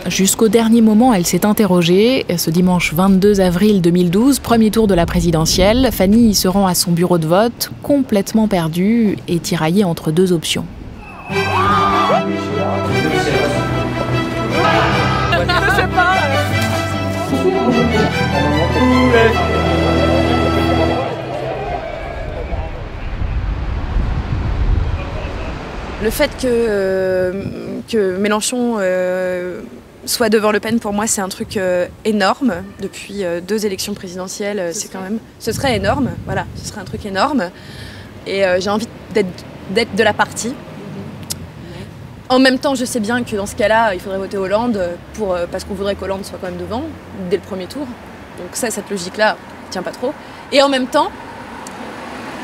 Jusqu'au dernier moment, elle s'est interrogée. Ce dimanche 22 avril 2012, premier tour de la présidentielle, Fanny se rend à son bureau de vote, complètement perdue et tiraillée entre deux options. Je sais pas. Le fait que Mélenchon soit devant Le Pen, pour moi, c'est un truc énorme. Depuis 2 élections présidentielles, c'est quand même... Ce serait énorme, voilà, ce serait un truc énorme. Et j'ai envie d'être de la partie. En même temps, je sais bien que dans ce cas-là, il faudrait voter Hollande parce qu'on voudrait qu'Hollande soit quand même devant, dès le premier tour. Donc ça, cette logique-là, tient pas trop. Et en même temps,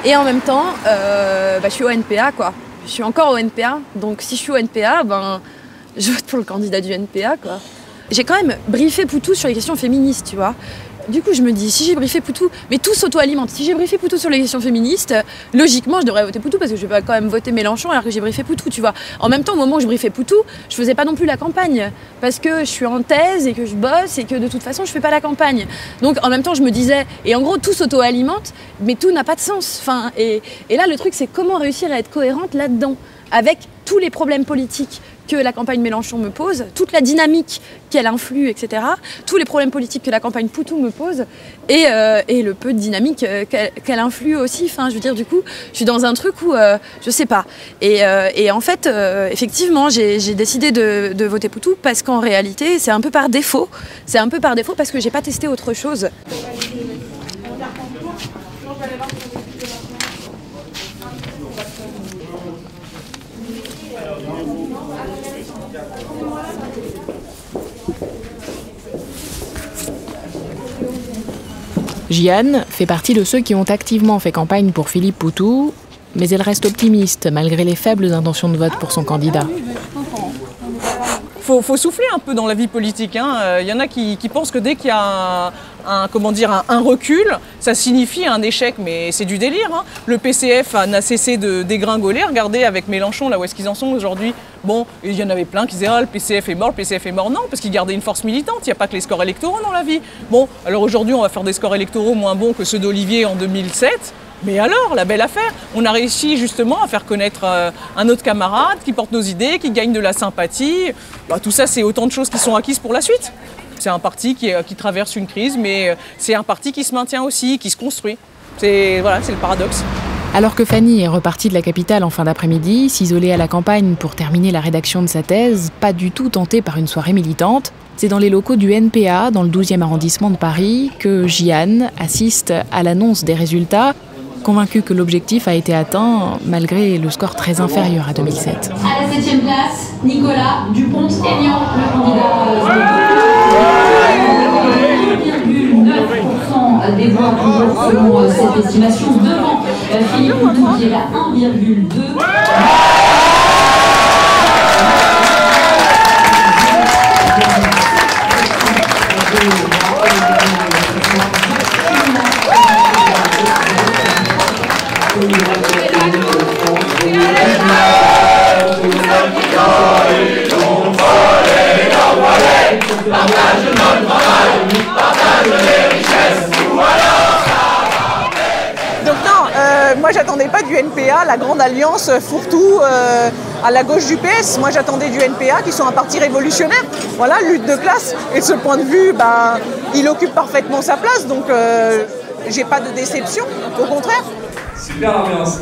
je suis au NPA, quoi. Je suis encore au NPA, donc si je suis au NPA, je vote pour le candidat du NPA, quoi. J'ai quand même briefé Poutou sur les questions féministes, tu vois. Du coup, je me dis, si j'ai briefé Poutou, mais tout s'auto-alimente. Si j'ai briefé Poutou sur les questions féministes, logiquement, je devrais voter Poutou parce que je vais pas quand même voter Mélenchon alors que j'ai briefé Poutou, tu vois. En même temps, au moment où je briefais Poutou, je faisais pas non plus la campagne parce que je suis en thèse et que je bosse et que de toute façon, je fais pas la campagne. Donc, en même temps, je me disais, et en gros, tout s'auto-alimente, mais tout n'a pas de sens. Enfin, et là, le truc, c'est comment réussir à être cohérente là-dedans avec tous les problèmes politiques que la campagne Mélenchon me pose, toute la dynamique qu'elle influe, etc., tous les problèmes politiques que la campagne Poutou me pose, et le peu de dynamique qu'elle influe aussi. Enfin, je veux dire, du coup, je suis dans un truc où je sais pas. Et en fait, effectivement, j'ai décidé de voter Poutou parce qu'en réalité, c'est un peu par défaut. C'est un peu par défaut parce que j'ai pas testé autre chose. Jeanne fait partie de ceux qui ont activement fait campagne pour Philippe Poutou, mais elle reste optimiste malgré les faibles intentions de vote pour son candidat. Faut souffler un peu dans la vie politique, hein. Y en a qui pensent que dès qu'il y a un recul, ça signifie un échec, mais c'est du délire, hein. Le PCF n'a cessé de dégringoler. Regardez avec Mélenchon, là où est-ce qu'ils en sont aujourd'hui. Bon, il y en avait plein qui disaient « Ah, le PCF est mort, le PCF est mort ». Non, parce qu'ils gardaient une force militante, il n'y a pas que les scores électoraux dans la vie. Bon, alors aujourd'hui, on va faire des scores électoraux moins bons que ceux d'Olivier en 2007. Mais alors, la belle affaire, on a réussi justement à faire connaître un autre camarade qui porte nos idées, qui gagne de la sympathie. Tout ça, c'est autant de choses qui sont acquises pour la suite. C'est un parti qui traverse une crise, mais c'est un parti qui se maintient aussi, qui se construit. C'est le paradoxe. Alors que Fanny est repartie de la capitale en fin d'après-midi, s'isoler à la campagne pour terminer la rédaction de sa thèse, pas du tout tentée par une soirée militante, c'est dans les locaux du NPA, dans le 12e arrondissement de Paris, que Jeanne assiste à l'annonce des résultats, convaincue que l'objectif a été atteint malgré le score très inférieur à 2007. À la 7e place, Nicolas Dupont-Aignan, le candidat des voix toujours selon cette estimation devant Philippe Poutou qui est à 1,2. Moi, j'attendais pas du NPA, la grande alliance fourre-tout à la gauche du PS. Moi, j'attendais du NPA, qui sont un parti révolutionnaire. Voilà, lutte de classe. Et de ce point de vue, il occupe parfaitement sa place. Donc, j'ai pas de déception. Au contraire. Super ambiance.